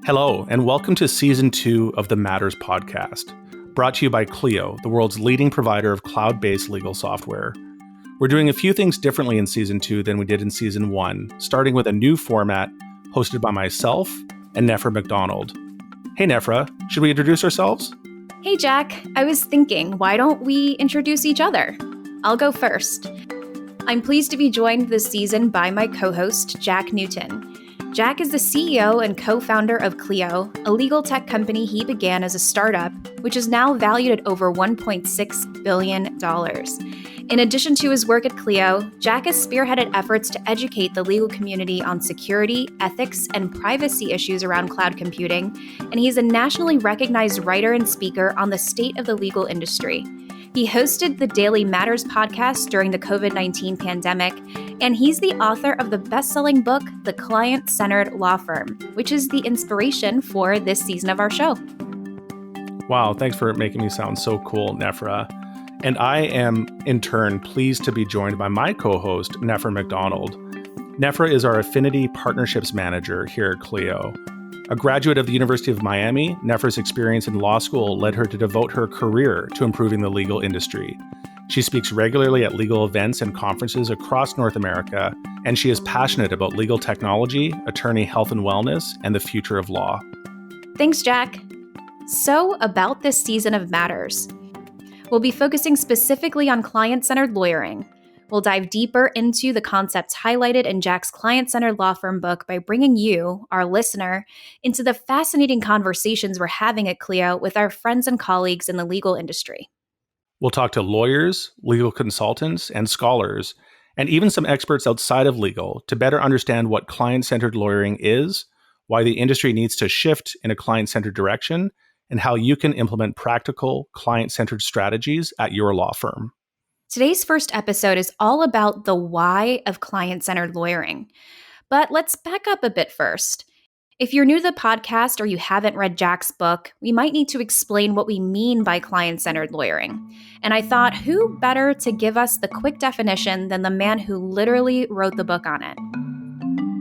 Hello, and welcome to Season 2 of the Matters podcast, brought to you by Clio, the world's leading provider of cloud-based legal software. We're doing a few things differently in Season 2 than we did in Season 1, starting with a new format hosted by myself and Nefra McDonald. Hey Nefra, should we introduce ourselves? Hey Jack, I was thinking, why don't we introduce each other? I'll go first. I'm pleased to be joined this season by my co-host, Jack Newton. Jack is the CEO and co-founder of Clio, a legal tech company he began as a startup, which is now valued at over $1.6 billion. In addition to his work at Clio, Jack has spearheaded efforts to educate the legal community on security, ethics, and privacy issues around cloud computing, and he's a nationally recognized writer and speaker on the state of the legal industry. He hosted the Daily Matters podcast during the COVID-19 pandemic, and he's the author of the best-selling book, The Client-Centered Law Firm, which is the inspiration for this season of our show. Wow, thanks for making me sound so cool, Nefra. And I am, in turn, pleased to be joined by my co-host, Nefra McDonald. Nefra is our Affinity Partnerships Manager here at Clio. A graduate of the University of Miami, Nefra's experience in law school led her to devote her career to improving the legal industry. She speaks regularly at legal events and conferences across North America, and she is passionate about legal technology, attorney health and wellness, and the future of law. Thanks, Jack. So, about this season of Matters. We'll be focusing specifically on client-centered lawyering. We'll dive deeper into the concepts highlighted in Jack's Client-Centered Law Firm book by bringing you, our listener, into the fascinating conversations we're having at Clio with our friends and colleagues in the legal industry. We'll talk to lawyers, legal consultants, and scholars, and even some experts outside of legal to better understand what client-centered lawyering is, why the industry needs to shift in a client-centered direction, and how you can implement practical client-centered strategies at your law firm. Today's first episode is all about the why of client-centered lawyering. But let's back up a bit first. If you're new to the podcast or you haven't read Jack's book, we might need to explain what we mean by client-centered lawyering. And I thought, who better to give us the quick definition than the man who literally wrote the book on it?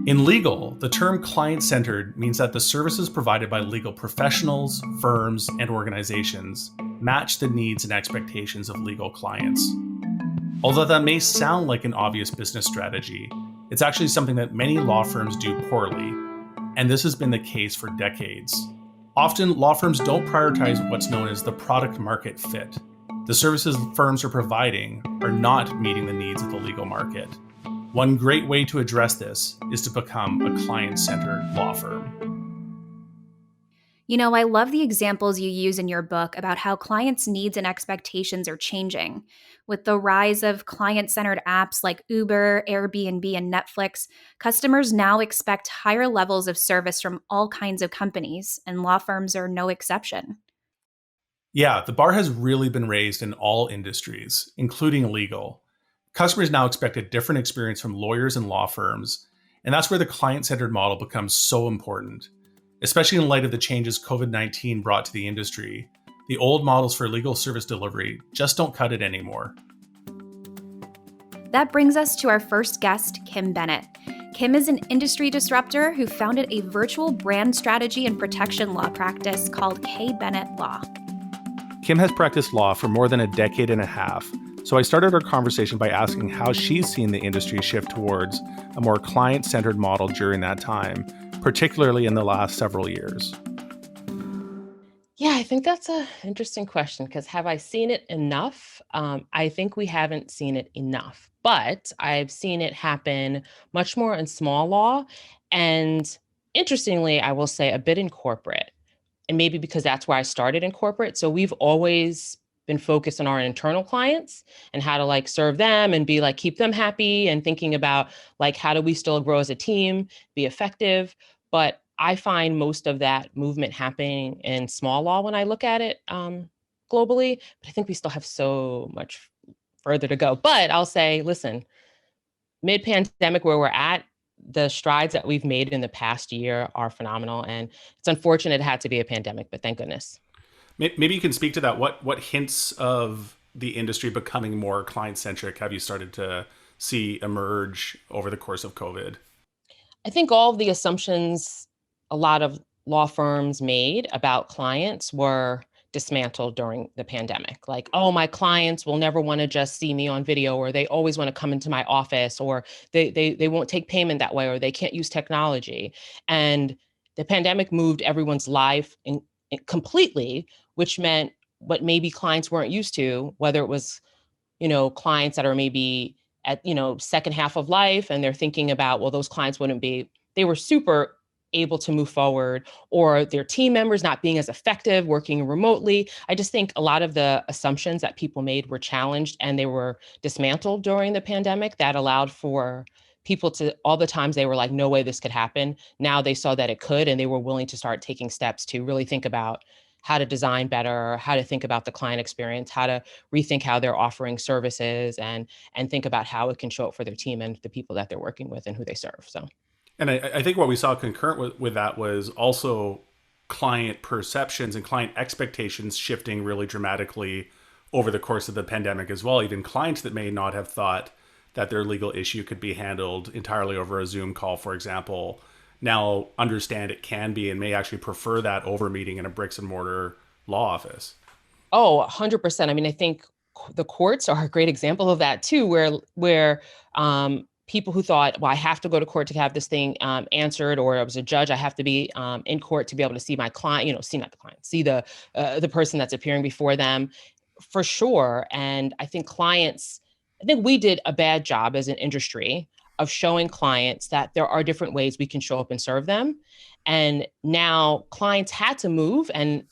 In legal, the term client-centered means that the services provided by legal professionals, firms, and organizations match the needs and expectations of legal clients. Although that may sound like an obvious business strategy, it's actually something that many law firms do poorly, and this has been the case for decades. Often, law firms don't prioritize what's known as the product market fit. The services firms are providing are not meeting the needs of the legal market. One great way to address this is to become a client-centered law firm. You know, I love the examples you use in your book about how clients' needs and expectations are changing. With the rise of client-centered apps like Uber, Airbnb, and Netflix, customers now expect higher levels of service from all kinds of companies, and law firms are no exception. Yeah, the bar has really been raised in all industries, including legal. Customers now expect a different experience from lawyers and law firms, and that's where the client-centered model becomes so important. Especially in light of the changes COVID-19 brought to the industry, the old models for legal service delivery just don't cut it anymore. That brings us to our first guest, Kim Bennett. Kim is an industry disruptor who founded a virtual brand strategy and protection law practice called K. Bennett Law. Kim has practiced law for more than a decade and a half, so I started our conversation by asking how she's seen the industry shift towards a more client-centered model during that time, particularly in the last several years. Yeah, I think that's an interesting question because have I seen it enough? I think we haven't seen it enough, but I've seen it happen much more in small law and interestingly, I will say a bit in corporate. And maybe because that's where I started in corporate. So we've always been focused on our internal clients and how to serve them and be keep them happy and thinking about how do we still grow as a team, be effective. But I find most of that movement happening in small law when I look at it globally, but I think we still have so much further to go. But I'll say, listen, mid-pandemic where we're at, the strides that we've made in the past year are phenomenal. And it's unfortunate it had to be a pandemic, but thank goodness. Maybe you can speak to that. What hints of the industry becoming more client-centric have you started to see emerge over the course of COVID? I think all of the assumptions a lot of law firms made about clients were dismantled during the pandemic. Like, oh, my clients will never want to just see me on video, or they always want to come into my office, or they won't take payment that way, or they can't use technology. And the pandemic moved everyone's life completely, which meant what maybe clients weren't used to, whether it was, clients that are maybe at, second half of life, and they're thinking about, well, those clients wouldn't be, they were super able to move forward, or their team members not being as effective working remotely. I just think a lot of the assumptions that people made were challenged, and they were dismantled during the pandemic. That allowed for people to, all the times they were like, no way this could happen. Now they saw that it could, and they were willing to start taking steps to really think about how to design better, how to think about the client experience, how to rethink how they're offering services, and think about how it can show up for their team and the people that they're working with and who they serve. So. And I think what we saw concurrent with that was also client perceptions and client expectations shifting really dramatically over the course of the pandemic as well. Even clients that may not have thought that their legal issue could be handled entirely over a Zoom call, for example, now understand it can be and may actually prefer that over meeting in a bricks and mortar law office. Oh, 100%. I mean, I think the courts are a great example of that too, where people who thought, well, I have to go to court to have this thing answered, or I was a judge, I have to be in court to be able to see my client, see not the client, see the person that's appearing before them, for sure. And I think we did a bad job as an industry of showing clients that there are different ways we can show up and serve them. And now clients had to move, and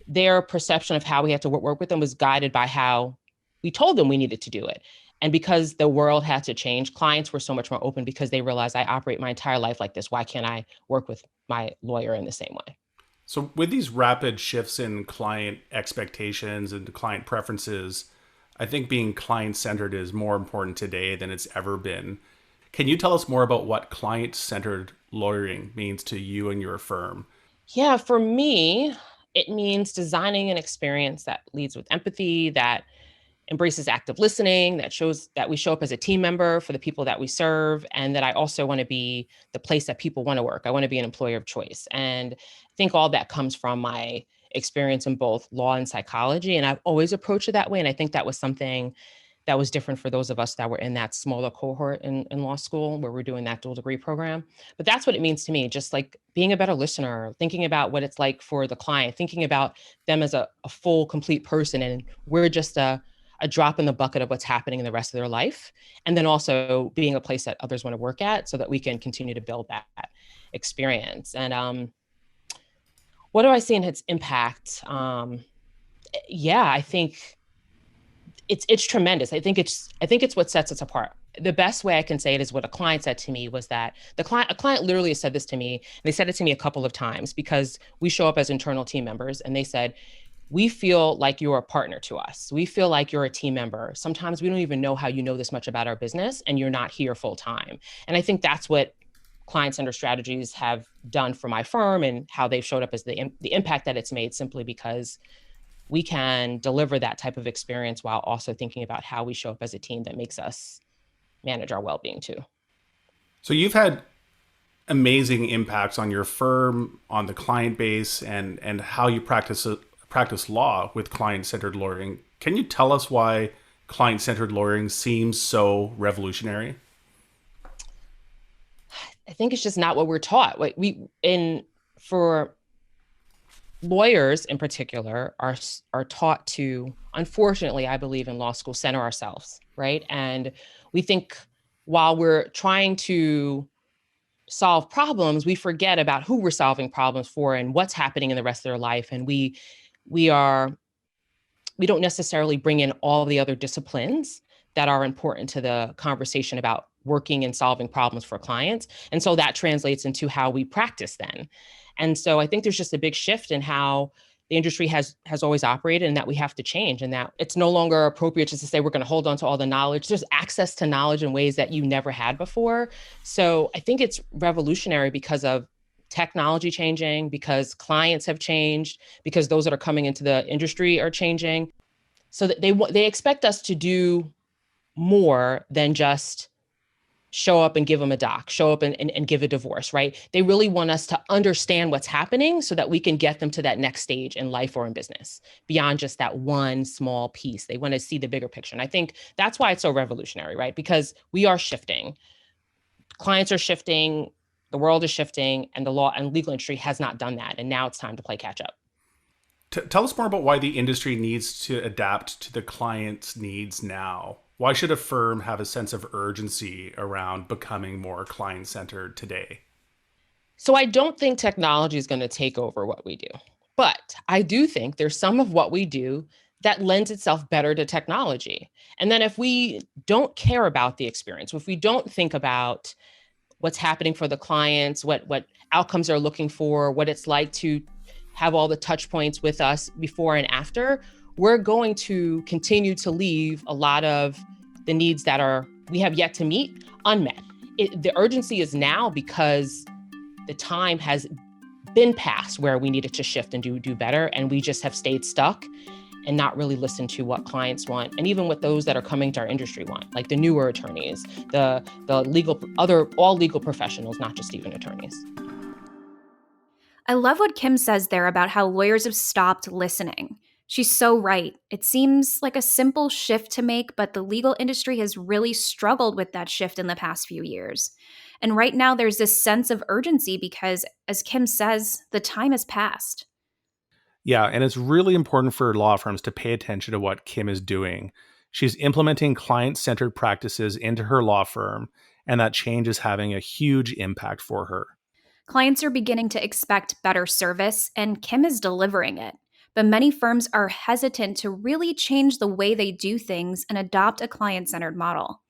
their perception of how we had to work with them was guided by how we told them we needed to do it. And because the world had to change, clients were so much more open because they realized, I operate my entire life like this. Why can't I work with my lawyer in the same way? So with these rapid shifts in client expectations and client preferences, I think being client-centered is more important today than it's ever been. Can you tell us more about what client-centered lawyering means to you and your firm? Yeah, for me, it means designing an experience that leads with empathy, that embraces active listening, that shows that we show up as a team member for the people that we serve, and that I also want to be the place that people want to work. I want to be an employer of choice. And I think all that comes from my experience in both law and psychology. And I've always approached it that way. And I think that was something that was different for those of us that were in that smaller cohort in law school where we're doing that dual degree program. But that's what it means to me, just like being a better listener, thinking about what it's like for the client, thinking about them as a full, complete person. And we're just a drop in the bucket of what's happening in the rest of their life. And then also being a place that others want to work at so that we can continue to build that experience. And what do I see in its impact? I think it's tremendous. I think it's what sets us apart. The best way I can say it is what a client said to me was that a client literally said this to me, and they said it to me a couple of times because we show up as internal team members, and they said, we feel like you're a partner to us. We feel like you're a team member. Sometimes we don't even know how you know this much about our business and you're not here full time. And I think that's what client-centered strategies have done for my firm and how they've showed up as the impact that it's made, simply because we can deliver that type of experience while also thinking about how we show up as a team that makes us manage our well-being too. So you've had amazing impacts on your firm, on the client base, and how you practice law with client-centered lawyering. Can you tell us why client-centered lawyering seems so revolutionary? I think it's just not what we're taught. For lawyers in particular are taught to, unfortunately, I believe in law school, center ourselves, right? And we think while we're trying to solve problems, we forget about who we're solving problems for and what's happening in the rest of their life. And we don't necessarily bring in all the other disciplines that are important to the conversation about working and solving problems for clients. And so that translates into how we practice then. And so I think there's just a big shift in how the industry has always operated, and that we have to change, and that it's no longer appropriate just to say we're going to hold on to all the knowledge. There's access to knowledge in ways that you never had before. So I think it's revolutionary because of technology changing, because clients have changed, because those that are coming into the industry are changing. So that they expect us to do more than just show up and give them a doc, show up and give a divorce, right? They really want us to understand what's happening so that we can get them to that next stage in life or in business beyond just that one small piece. They want to see the bigger picture. And I think that's why it's so revolutionary, right? Because we are shifting. Clients are shifting, the world is shifting, and the law and legal industry has not done that. And now it's time to play catch up. Tell us more about why the industry needs to adapt to the client's needs now. Why should a firm have a sense of urgency around becoming more client-centered today? So I don't think technology is going to take over what we do, but I do think there's some of what we do that lends itself better to technology. And then if we don't care about the experience, if we don't think about what's happening for the clients, what outcomes they're looking for, what it's like to have all the touch points with us before and after, we're going to continue to leave a lot of the needs that we have yet to meet unmet. The urgency is now because the time has been past where we needed to shift and do better, and we just have stayed stuck and not really listened to what clients want, and even what those that are coming to our industry want, like the newer attorneys, the all legal professionals, not just even attorneys. I love what Kim says there about how lawyers have stopped listening. She's so right. It seems like a simple shift to make, but the legal industry has really struggled with that shift in the past few years. And right now, there's this sense of urgency because, as Kim says, the time has passed. Yeah, and it's really important for law firms to pay attention to what Kim is doing. She's implementing client-centered practices into her law firm, and that change is having a huge impact for her. Clients are beginning to expect better service, and Kim is delivering it. But many firms are hesitant to really change the way they do things and adopt a client-centered model.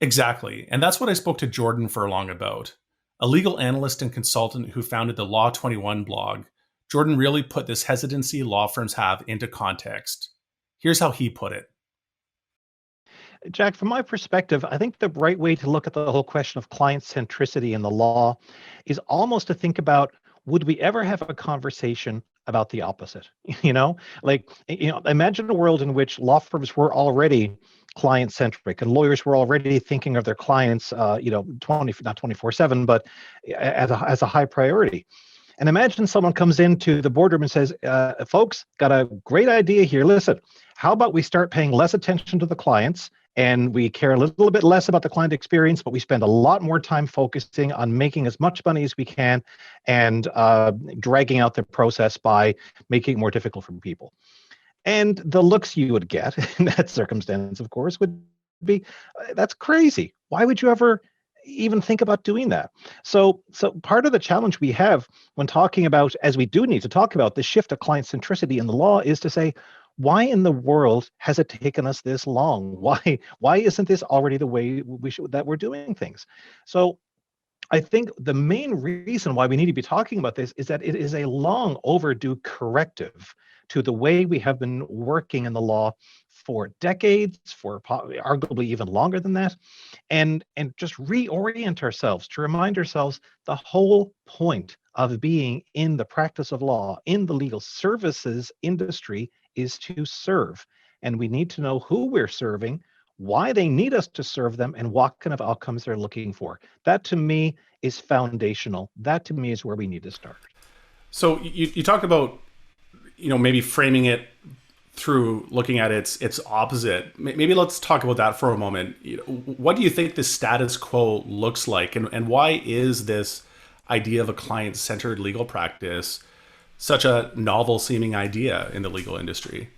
Exactly, and that's what I spoke to Jordan Furlong about. A legal analyst and consultant who founded the Law 21 blog, Jordan really put this hesitancy law firms have into context. Here's how he put it. Jack, from my perspective, I think the right way to look at the whole question of client centricity in the law is almost to think about, would we ever have a conversation about the opposite? Imagine a world in which law firms were already client centric and lawyers were already thinking of their clients, 24/7, but as a high priority. And imagine someone comes into the boardroom and says, folks, got a great idea here. Listen, how about we start paying less attention to the clients and we care a little bit less about the client experience, but we spend a lot more time focusing on making as much money as we can and dragging out the process by making it more difficult for people. And the looks you would get in that circumstance, of course, would be, that's crazy. Why would you ever even think about doing that? So part of the challenge we have when talking about, as we do need to talk about the shift of client centricity in the law, is to say, why in the world has it taken us this long? Why isn't this already the way that we're doing things? So I think the main reason why we need to be talking about this is that it is a long overdue corrective to the way we have been working in the law for decades, for arguably even longer than that, and just reorient ourselves to remind ourselves the whole point of being in the practice of law, in the legal services industry, is to serve. And we need to know who we're serving, why they need us to serve them, and what kind of outcomes they're looking for. That to me is foundational. That to me is where we need to start. So you talked about, maybe framing it through looking at its opposite. Maybe let's talk about that for a moment. What do you think the status quo looks like, and why is this idea of a client-centered legal practice such a novel seeming idea in the legal industry?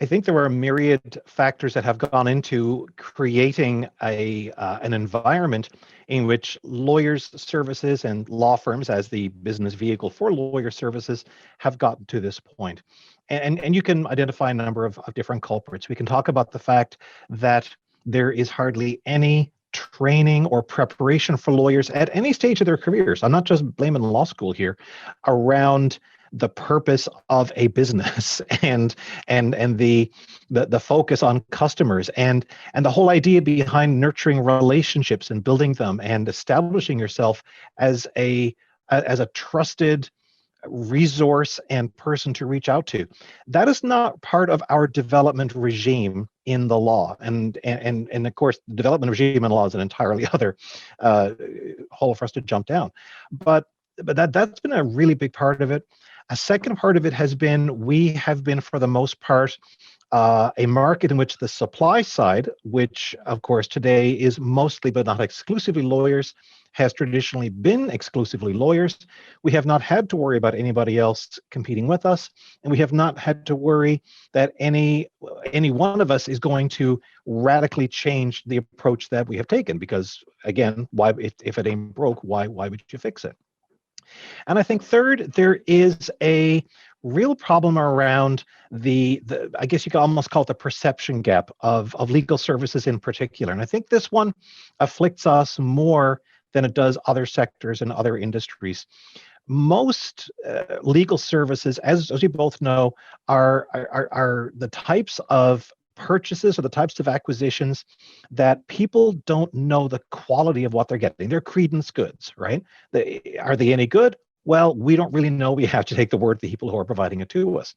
I think there are a myriad factors that have gone into creating an environment in which lawyers' services and law firms, as the business vehicle for lawyer services, have gotten to this point. And you can identify a number of different culprits. We can talk about the fact that there is hardly any training or preparation for lawyers at any stage of their careers. I'm not just blaming law school here, around the purpose of a business and the focus on customers and the whole idea behind nurturing relationships and building them and establishing yourself as a trusted resource and person to reach out to. That is not part of our development regime in the law. And of course, the development of regime in law is an entirely other hole for us to jump down. But that's been a really big part of it. A second part of it has been, we have been, for the most part, a market in which the supply side, which of course today is mostly but not exclusively lawyers, has traditionally been exclusively lawyers. We have not had to worry about anybody else competing with us, and we have not had to worry that any one of us is going to radically change the approach that we have taken. Because again, why, if it ain't broke, why would you fix it? And I think third, there is a real problem around the I guess you could almost call it the perception gap of legal services in particular. And I think this one afflicts us more than it does other sectors and other industries. Most legal services, as we both know, are the types of purchases or the types of acquisitions that people don't know the quality of what they're getting. They're credence goods, right? Are they any good? Well, we don't really know. We have to take the word of the people who are providing it to us.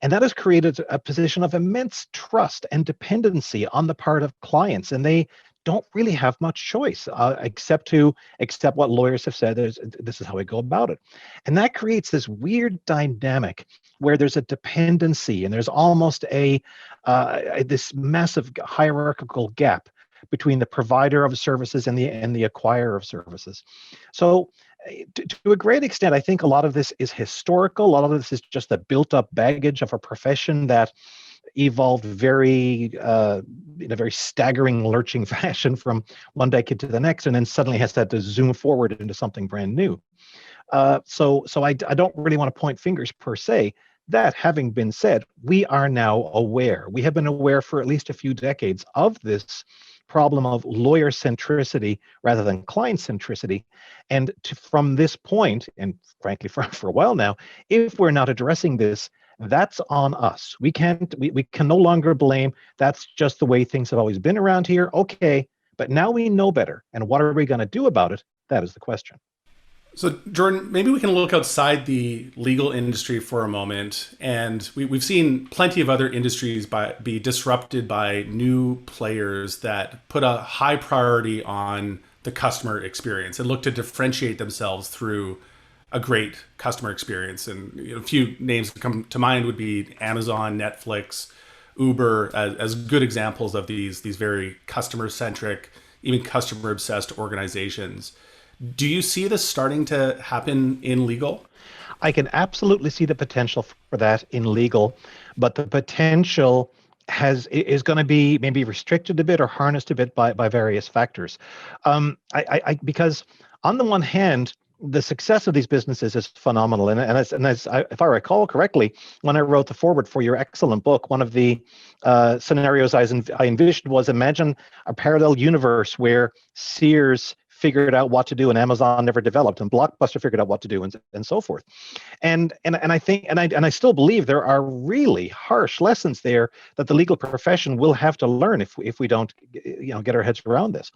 And that has created a position of immense trust and dependency on the part of clients. And they don't really have much choice except to accept what lawyers have said. This is how we go about it. And that creates this weird dynamic where there's a dependency and there's almost this massive hierarchical gap between the provider of services and the acquirer of services. So to a great extent, I think a lot of this is historical. A lot of this is just the built up baggage of a profession that evolved in a very staggering, lurching fashion from one decade to the next, and then suddenly has had to zoom forward into something brand new. So I don't really want to point fingers per se. That having been said, we are now aware. We have been aware for at least a few decades of this problem of lawyer centricity rather than client centricity. And from this point, and frankly for a while now, if we're not addressing this, that's on us. We can no longer blame, that's just the way things have always been around here. Okay, but now we know better. And what are we going to do about it? That is the question. So Jordan, maybe we can look outside the legal industry for a moment. And we've seen plenty of other industries be disrupted by new players that put a high priority on the customer experience and look to differentiate themselves through a great customer experience. And a few names that come to mind would be Amazon, Netflix, Uber, as good examples of these very customer-centric, even customer-obsessed organizations. Do you see this starting to happen in legal? I can absolutely see the potential for that in legal, but the potential is going to be maybe restricted a bit or harnessed a bit by various factors. Because on the one hand, the success of these businesses is phenomenal. And if I recall correctly, when I wrote the foreword for your excellent book, one of the scenarios I envisioned was, imagine a parallel universe where Sears figured out what to do and Amazon never developed, and Blockbuster figured out what to do, and so forth. And I think, and I still believe there are really harsh lessons there that the legal profession will have to learn if we don't get our heads around this.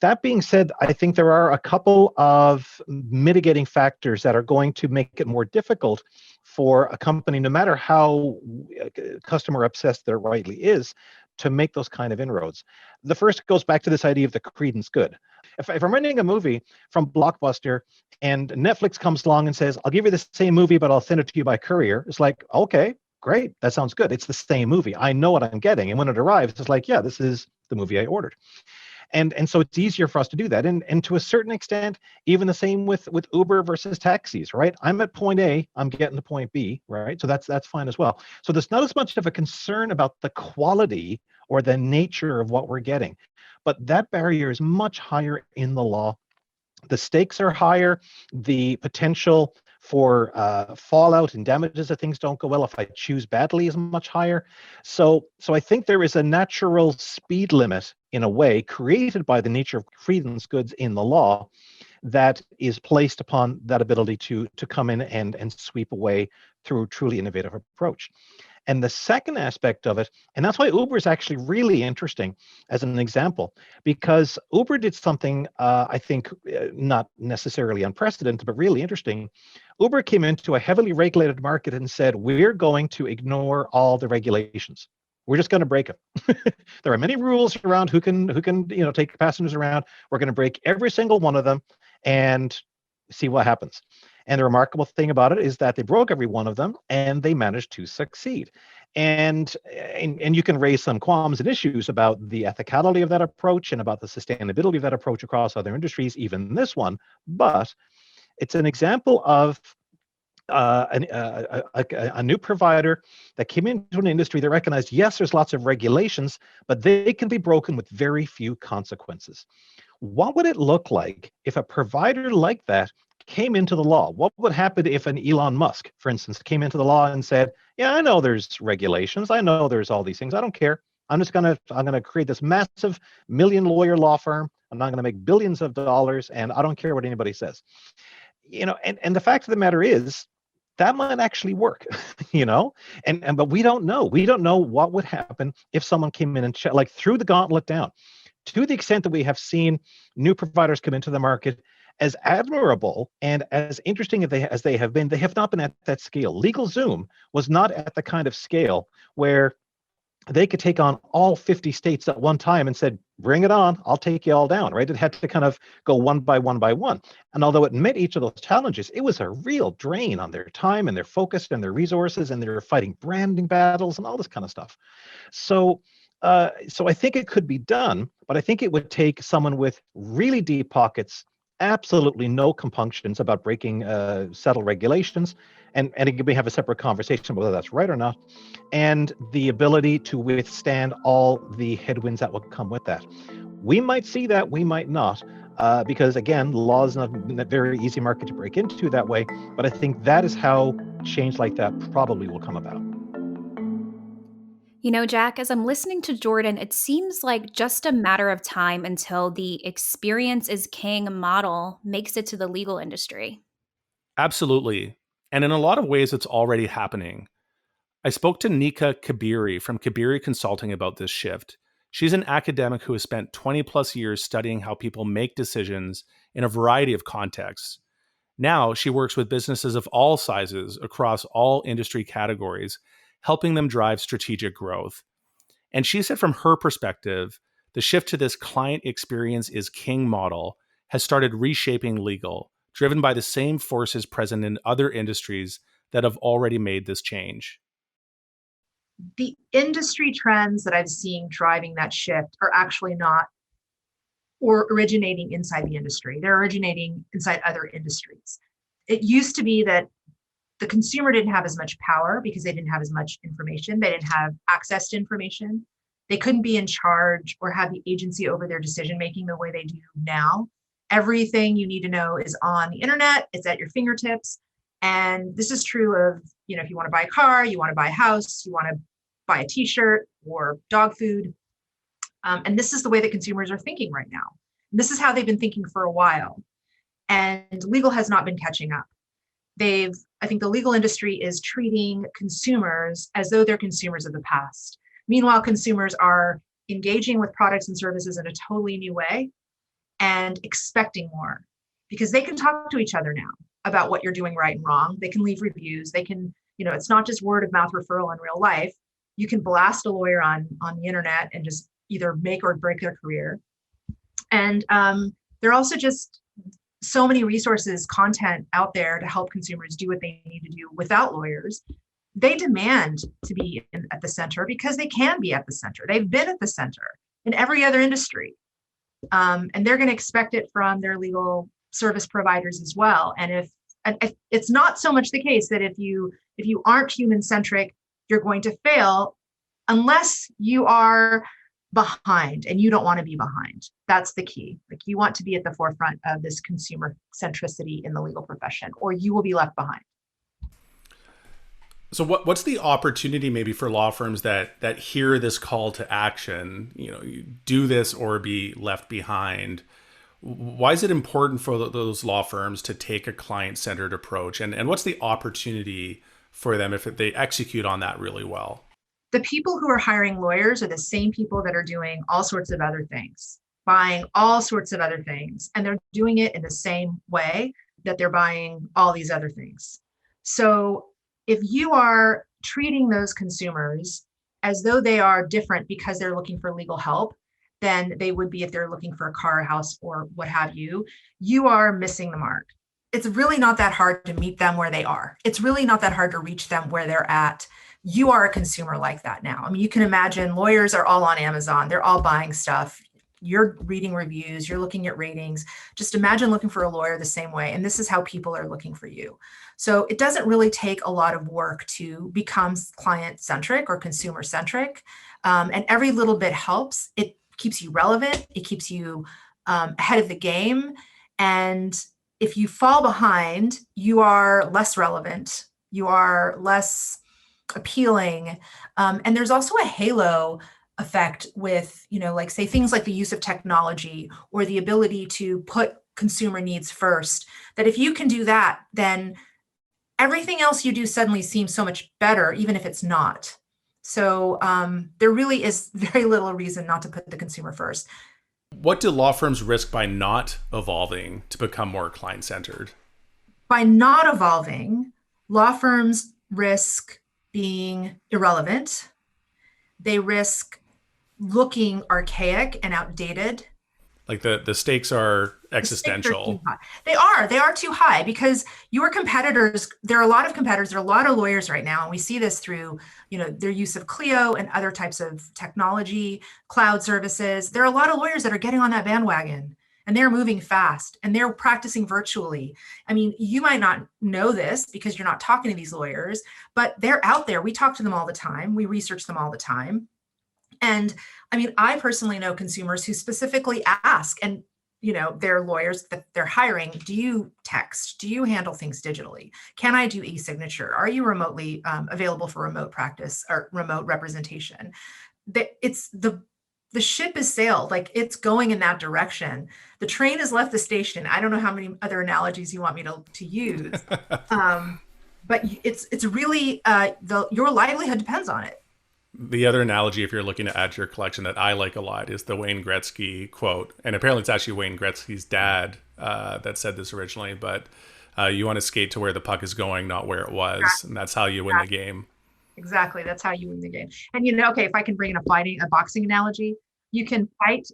That being said, I think there are a couple of mitigating factors that are going to make it more difficult for a company, no matter how customer obsessed there rightly is, to make those kind of inroads. The first goes back to this idea of the credence good. If I'm renting a movie from Blockbuster and Netflix comes along and says, I'll give you the same movie, but I'll send it to you by courier, it's like, okay, great, that sounds good. It's the same movie. I know what I'm getting. And when it arrives, it's like, yeah, this is the movie I ordered. And so it's easier for us to do that. And to a certain extent, even the same with Uber versus taxis, right? I'm at point A, I'm getting to point B, right? So that's fine as well. So there's not as much of a concern about the quality or the nature of what we're getting. But that barrier is much higher in the law. The stakes are higher. The potential for fallout and damages if things don't go well, if I choose badly, is much higher. So I think there is a natural speed limit, in a way, created by the nature of credence goods in the law that is placed upon that ability to come in and sweep away through a truly innovative approach. And the second aspect of it, and that's why Uber is actually really interesting as an example, because Uber did something, I think, not necessarily unprecedented, but really interesting. Uber came into a heavily regulated market and said, we're going to ignore all the regulations. We're just going to break them. There are many rules around who can take passengers around. We're going to break every single one of them and see what happens. And the remarkable thing about it is that they broke every one of them and they managed to succeed. And you can raise some qualms and issues about the ethicality of that approach and about the sustainability of that approach across other industries, even this one. But it's an example of a new provider that came into an industry that recognized, yes, there's lots of regulations, but they can be broken with very few consequences. What would it look like if a provider like that came into the law? What would happen if an Elon Musk, for instance, came into the law and said, yeah, I know there's regulations. I know there's all these things. I don't care. I'm going to create this massive million-lawyer law firm. I'm not going to make billions of dollars, and I don't care what anybody says. And the fact of the matter is, that might actually work, but we don't know. We don't know what would happen if someone came in and threw the gauntlet down. To the extent that we have seen new providers come into the market, as admirable and as interesting as they have been, they have not been at that scale. LegalZoom was not at the kind of scale where they could take on all 50 states at one time and said, bring it on, I'll take you all down, right? It had to kind of go one by one by one. And although it met each of those challenges, it was a real drain on their time and their focus and their resources, and they were fighting branding battles and all this kind of stuff. So I think it could be done, but I think it would take someone with really deep pockets, absolutely no compunctions about breaking settled regulations, and again, we have a separate conversation whether that's right or not, and the ability to withstand all the headwinds that will come with that. We might see that, we might not, because again, law is not a very easy market to break into that way, but I think that is how change like that probably will come about. Jack, as I'm listening to Jordan, it seems like just a matter of time until the experience is king model makes it to the legal industry. Absolutely. And in a lot of ways, it's already happening. I spoke to Nika Kabiri from Kabiri Consulting about this shift. She's an academic who has spent 20 plus years studying how people make decisions in a variety of contexts. Now she works with businesses of all sizes across all industry categories, helping them drive strategic growth. And she said from her perspective, the shift to this client experience is king model has started reshaping legal, driven by the same forces present in other industries that have already made this change. The industry trends that I'm seeing driving that shift are actually not or originating inside the industry. They're originating inside other industries. It used to be that the consumer didn't have as much power because they didn't have as much information. They didn't have access to information. They couldn't be in charge or have the agency over their decision-making the way they do now. Everything you need to know is on the internet. It's at your fingertips. And this is true of, if you want to buy a car, you want to buy a house, you want to buy a t-shirt or dog food. And this is the way that consumers are thinking right now. And this is how they've been thinking for a while. And legal has not been catching up. I think the legal industry is treating consumers as though they're consumers of the past. Meanwhile, consumers are engaging with products and services in a totally new way and expecting more because they can talk to each other now about what you're doing right and wrong. They can leave reviews. They can, it's not just word of mouth referral in real life. You can blast a lawyer on the internet and just either make or break their career. And there are also just so many resources, content out there to help consumers do what they need to do without lawyers. They demand to be at the center because they can be at the center. They've been at the center in every other industry. And they're going to expect it from their legal service providers as well. And if it's not so much the case that if you aren't human-centric, you're going to fail unless you are behind and you don't want to be behind. That's the key. Like you want to be at the forefront of this consumer centricity in the legal profession, or you will be left behind. So what's the opportunity maybe for law firms that hear this call to action, you do this or be left behind? Why is it important for those law firms to take a client-centered approach? And what's the opportunity for them if they execute on that really well? The people who are hiring lawyers are the same people that are doing all sorts of other things, buying all sorts of other things, and they're doing it in the same way that they're buying all these other things. So if you are treating those consumers as though they are different because they're looking for legal help than they would be if they're looking for a car, a house, or what have you, you are missing the mark. It's really not that hard to meet them where they are. It's really not that hard to reach them where they're at. You are a consumer like that now. I mean, you can imagine lawyers are all on Amazon. They're all buying stuff. You're reading reviews, you're looking at ratings. Just imagine looking for a lawyer the same way. And this is how people are looking for you. So it doesn't really take a lot of work to become client-centric or consumer-centric. And every little bit helps. It keeps you relevant. It keeps you ahead of the game. And if you fall behind, you are less relevant. You are less appealing. And there's also a halo effect with, like say things like the use of technology or the ability to put consumer needs first, that if you can do that, then everything else you do suddenly seems so much better, even if it's not. So there really is very little reason not to put the consumer first. What do law firms risk by not evolving to become more client-centered? By not evolving, law firms risk being irrelevant. They risk looking archaic and outdated. Like the stakes are existential. They are too high because your competitors, there are a lot of competitors, there are a lot of lawyers right now. And we see this through, their use of Clio and other types of technology, cloud services. There are a lot of lawyers that are getting on that bandwagon and they're moving fast and they're practicing virtually. I mean, you might not know this because you're not talking to these lawyers, but they're out there. We talk to them all the time. We research them all the time. And I mean, I personally know consumers who specifically ask, and their lawyers that they're hiring, do you text? Do you handle things digitally? Can I do e-signature? Are you remotely available for remote practice or remote representation? The ship has sailed, like it's going in that direction. The train has left the station. I don't know how many other analogies you want me to use, but it's really your livelihood depends on it. The other analogy, if you're looking to add to your collection that I like a lot, is the Wayne Gretzky quote. And apparently it's actually Wayne Gretzky's dad that said this originally, but you want to skate to where the puck is going, not where it was. Exactly. And that's how you win the game. Exactly. That's how you win the game. And okay, if I can bring in a boxing analogy, you can fight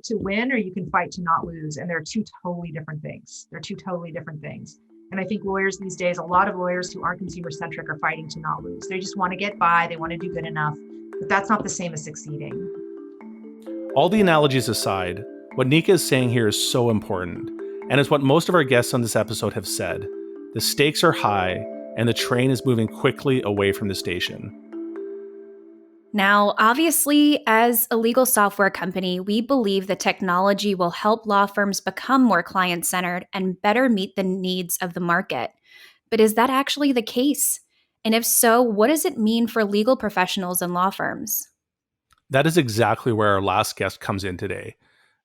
to win or you can fight to not lose. And they're two totally different things. And I think lawyers these days, a lot of lawyers who aren't consumer-centric are fighting to not lose. They just want to get by. They want to do good enough. But that's not the same as succeeding. All the analogies aside, what Nika is saying here is so important. And it's what most of our guests on this episode have said. The stakes are high, and the train is moving quickly away from the station. Now, obviously, as a legal software company, we believe that technology will help law firms become more client-centered and better meet the needs of the market. But is that actually the case? And if so, what does it mean for legal professionals and law firms? That is exactly where our last guest comes in today.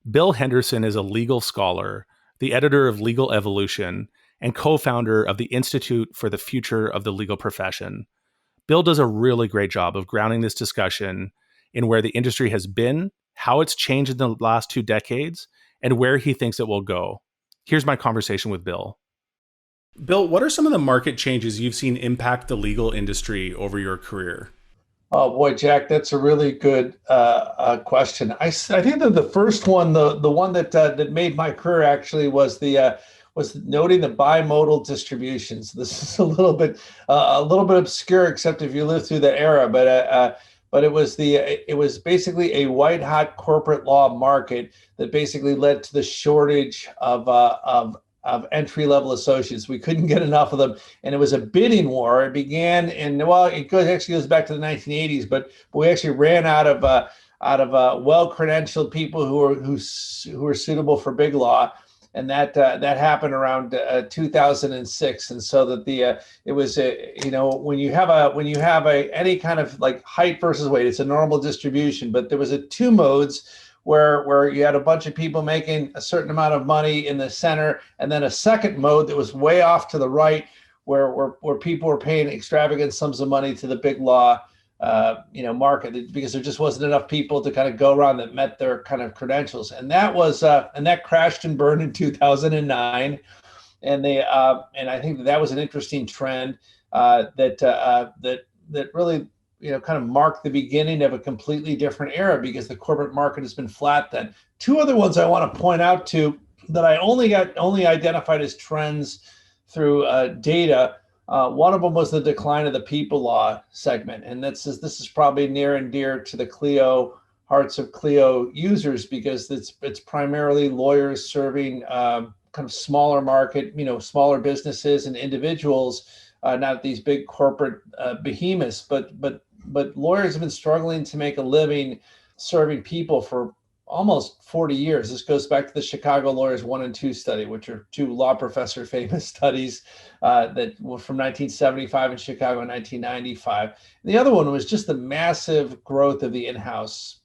Bill Henderson is a legal scholar, the editor of Legal Evolution, and co-founder of the Institute for the Future of the Legal Profession. Bill does a really great job of grounding this discussion in where the industry has been, how it's changed in the last 2 decades, and where he thinks it will go. Here's my conversation with Bill. Bill, what are some of the market changes you've seen impact the legal industry over your career? Oh boy, Jack, that's a really good question. I think that the first one, the one that made my career actually was noting the bimodal distributions. This is a little bit obscure, except if you lived through the era. But it was basically a white hot corporate law market that basically led to the shortage of entry level associates. We couldn't get enough of them, and it was a bidding war. It began it goes back to the 1980s, but we actually ran out of well credentialed people who were suitable for big law. And that happened around 2006, and so that it was when you have any kind of like height versus weight, it's a normal distribution. But there was two modes where you had a bunch of people making a certain amount of money in the center, and then a second mode that was way off to the right, where people were paying extravagant sums of money to the big law market, because there just wasn't enough people to kind of go around that met their kind of credentials. And that crashed and burned in 2009. And I think that was an interesting trend that really kind of mark the beginning of a completely different era because the corporate market has been flat then. Two other ones I want to point out to that I only identified as trends through data. One of them was the decline of the people law segment, and this is probably near and dear to the hearts of Clio users because it's primarily lawyers serving kind of smaller market, smaller businesses and individuals, not these big corporate behemoths, but lawyers have been struggling to make a living serving people for almost 40 years. This goes back to the Chicago Lawyers 1 and 2 study, which are two law professor famous studies that were from 1975 in Chicago and 1995. And the other one was just the massive growth of the in-house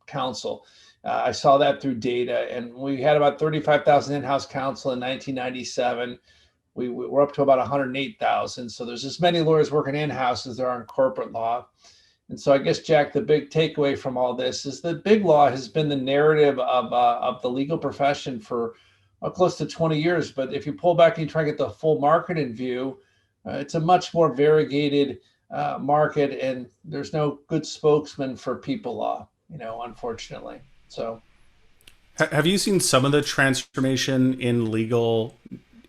counsel. I saw that through data, and we had about 35,000 in-house counsel in 1997. We're up to about 108,000. So there's as many lawyers working in-house as there are in corporate law. And so I guess, Jack, the big takeaway from all this is that big law has been the narrative of the legal profession for close to 20 years. But if you pull back and you try to get the full market in view, it's a much more variegated market, and there's no good spokesman for people law, unfortunately. So, have you seen some of the transformation in legal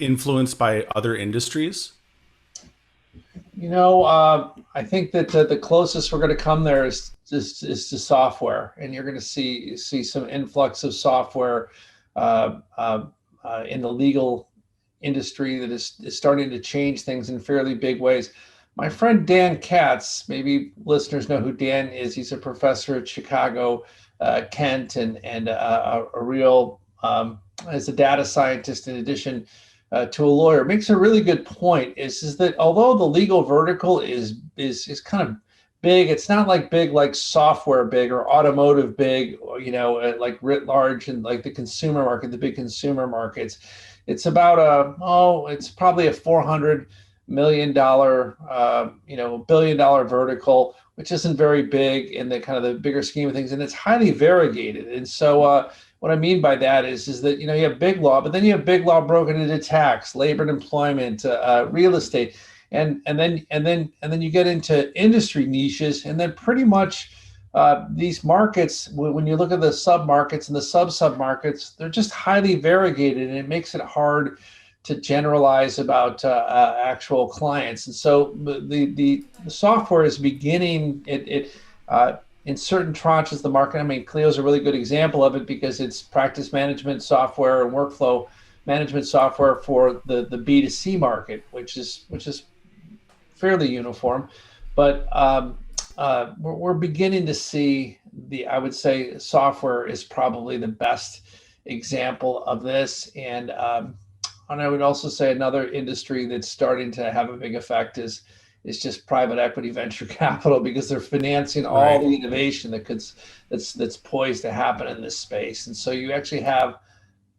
influenced by other industries? I think that the closest we're going to come there is to software, and you're going to see some influx of software in the legal industry that is starting to change things in fairly big ways. My friend Dan Katz, maybe listeners know who Dan is. He's a professor at Chicago, Kent, and a real as a data scientist in addition to a lawyer, makes a really good point. Is that although the legal vertical is kind of big, it's not like big like software big or automotive big, or, like writ large and like the consumer market, the big consumer markets. It's about it's probably a $400 million, billion-dollar vertical, which isn't very big in the kind of the bigger scheme of things, and it's highly variegated. And so what I mean by that is that you have big law, but then you have big law broken into tax, labor and employment, real estate, and then you get into industry niches, and then pretty much these markets, when you look at the sub-markets and the sub-markets, they're just highly variegated, and it makes it hard to generalize about actual clients. And so the software is beginning in certain tranches of the market. I mean, Clio is a really good example of it because it's practice management software and workflow management software for the B2C market, which is fairly uniform. But we're beginning to see I would say software is probably the best example of this. And I would also say another industry that's starting to have a big effect is just private equity venture capital, because they're financing all the innovation that's poised to happen in this space. And so you actually have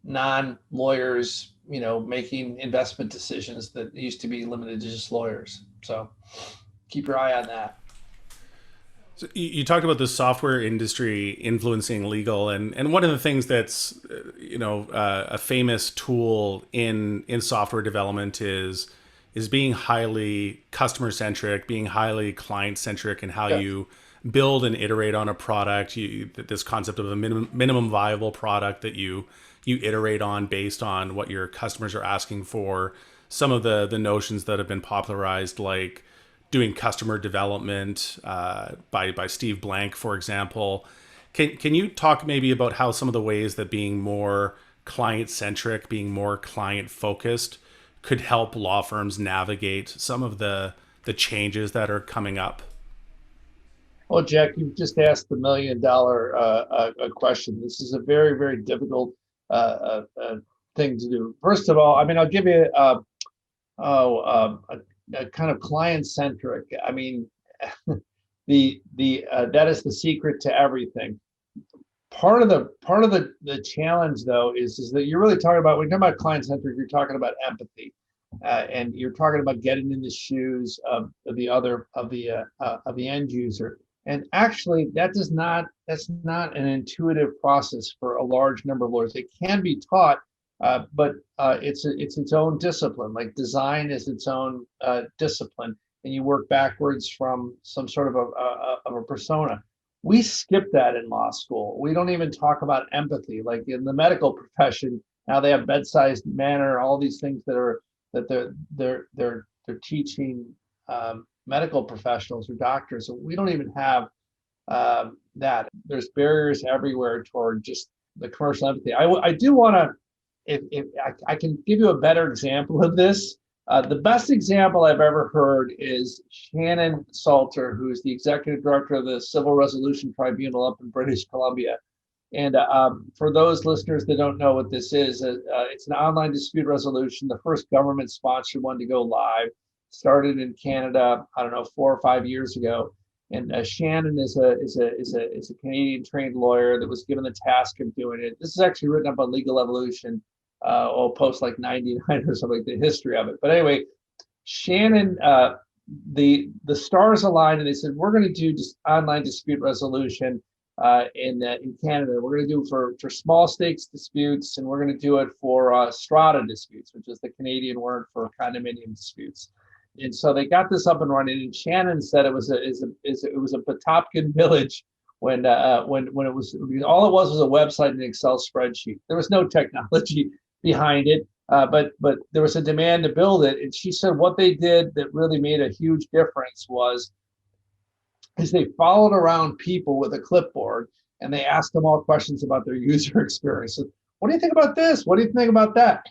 non-lawyers, making investment decisions that used to be limited to just lawyers. So keep your eye on that. So you talked about the software industry influencing legal, and one of the things that's a famous tool in software development is being highly customer centric, being highly client centric, and how you build and iterate on a product. This concept of a minimum viable product that you iterate on based on what your customers are asking for. Some of the notions that have been popularized, like doing customer development by Steve Blank, for example. Can you talk maybe about how some of the ways that being more client-centric, being more client-focused could help law firms navigate some of the changes that are coming up? Well, Jack, you've just asked the $1 million question. This is a very, very difficult thing to do. First of all, I mean, I'll give you a kind of client-centric. I mean, that is the secret to everything. Part of the challenge, though, is that you're really talking about, when you're talking about client-centric, you're talking about empathy, and you're talking about getting in the shoes of the end user. And actually, that's not an intuitive process for a large number of lawyers. It can be taught, but it's its own discipline. Like design is its own discipline, and you work backwards from some sort of a persona. We skip that in law school. We don't even talk about empathy. Like in the medical profession, now they have bedside manner, all these things that they're teaching medical professionals or doctors. So we don't even have that. There's barriers everywhere toward just the commercial empathy. I do want to, if I can give you a better example of this. The best example I've ever heard is Shannon Salter, who's the executive director of the Civil Resolution Tribunal up in British Columbia. And for those listeners that don't know what this is, it's an online dispute resolution, the first government-sponsored one to go live. Started in Canada, I don't know, 4 or 5 years ago. And Shannon is a Canadian-trained lawyer that was given the task of doing it. This is actually written up on Legal Evolution. I'll post like 99 or something, like the history of it. But anyway, Shannon, the stars aligned, and they said, we're going to do just online dispute resolution in Canada. We're going to do it for small stakes disputes, and we're going to do it for strata disputes, which is the Canadian word for condominium disputes. And so they got this up and running. And Shannon said it was a Patapscan village when it was all it was a website and an Excel spreadsheet. There was no technology behind it, but there was a demand to build it. And she said what they did that really made a huge difference is they followed around people with a clipboard and they asked them all questions about their user experience. So, what do you think about this? What do you think about that?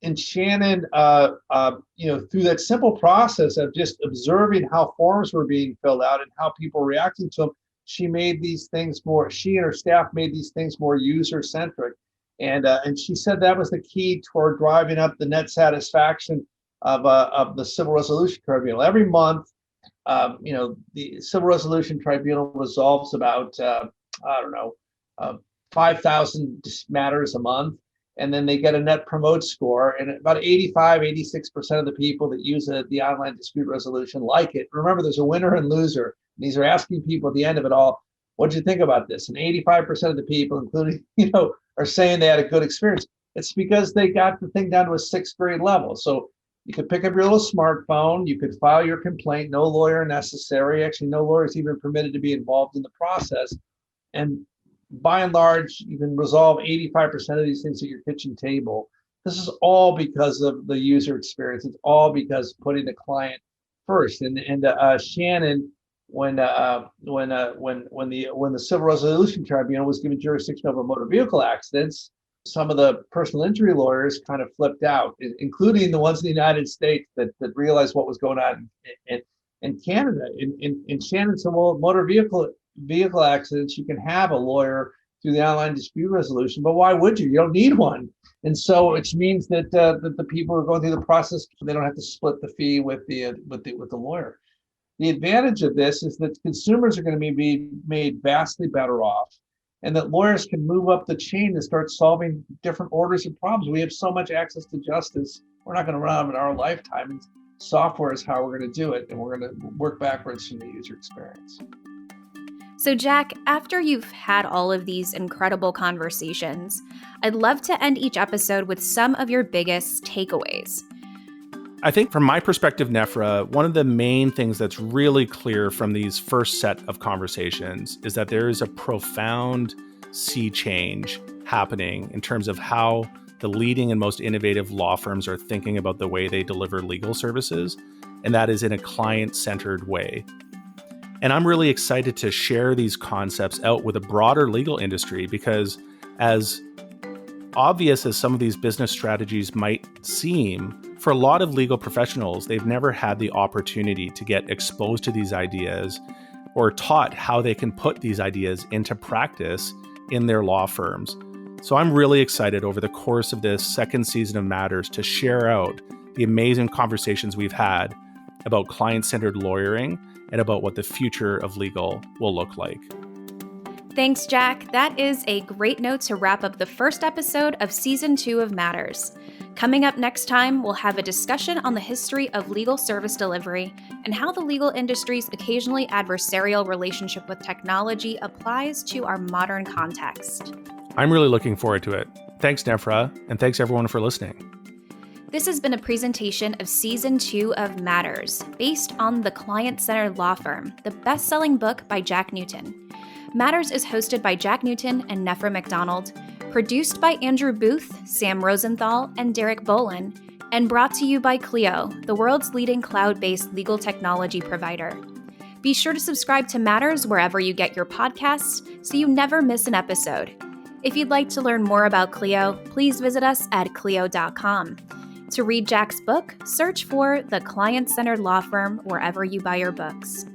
And Shannon, through that simple process of just observing how forms were being filled out and how people were reacting to them, she made these things more. She and her staff made these things more user-centric, and she said that was the key toward driving up the net satisfaction of the Civil Resolution Tribunal. Every month, the Civil Resolution Tribunal resolves about 5,000 matters a month. And then they get a net promote score, and about 86% of the people that use the online dispute resolution like it. Remember, there's a winner and loser. These are asking people at the end of it all, what did you think about this? And 85% of the people, including, are saying they had a good experience. It's because they got the thing down to a 6th grade level. So you could pick up your little smartphone, you could file your complaint, no lawyer necessary. Actually, no lawyer is even permitted to be involved in the process. And by and large, you can resolve 85% of these things at your kitchen table. This is all because of the user experience. It's all because putting the client first. And Shannon, when the Civil Resolution Tribunal was given jurisdiction over motor vehicle accidents, some of the personal injury lawyers kind of flipped out, including the ones in the United States that realized what was going on in Canada. And Shannon said, well, motor vehicle accidents, you can have a lawyer through the online dispute resolution, but why would you? You don't need one. And so, which means that the people who are going through the process, they don't have to split the fee with the lawyer. The advantage of this is that consumers are going to be made vastly better off, and that lawyers can move up the chain and start solving different orders of problems. We have so much access to justice. We're not going to run out of it in our lifetime. And software is how we're going to do it, and we're going to work backwards from the user experience. So, Jack, after you've had all of these incredible conversations, I'd love to end each episode with some of your biggest takeaways. I think from my perspective, Nefra, one of the main things that's really clear from these first set of conversations is that there is a profound sea change happening in terms of how the leading and most innovative law firms are thinking about the way they deliver legal services, and that is in a client-centered way. And I'm really excited to share these concepts out with a broader legal industry because, as obvious as some of these business strategies might seem, for a lot of legal professionals, they've never had the opportunity to get exposed to these ideas or taught how they can put these ideas into practice in their law firms. So I'm really excited over the course of this second season of Matters to share out the amazing conversations we've had about client-centered lawyering and about what the future of legal will look like. Thanks, Jack. That is a great note to wrap up the first episode of Season 2 of Matters. Coming up next time, we'll have a discussion on the history of legal service delivery and how the legal industry's occasionally adversarial relationship with technology applies to our modern context. I'm really looking forward to it. Thanks, Nefra, and thanks everyone for listening. This has been a presentation of Season 2 of Matters, based on The Client-Centered Law Firm, the best-selling book by Jack Newton. Matters is hosted by Jack Newton and Nefra McDonald, produced by Andrew Booth, Sam Rosenthal, and Derek Bolin, and brought to you by Clio, the world's leading cloud-based legal technology provider. Be sure to subscribe to Matters wherever you get your podcasts so you never miss an episode. If you'd like to learn more about Clio, please visit us at clio.com. To read Jack's book, search for The Client-Centered Law Firm wherever you buy your books.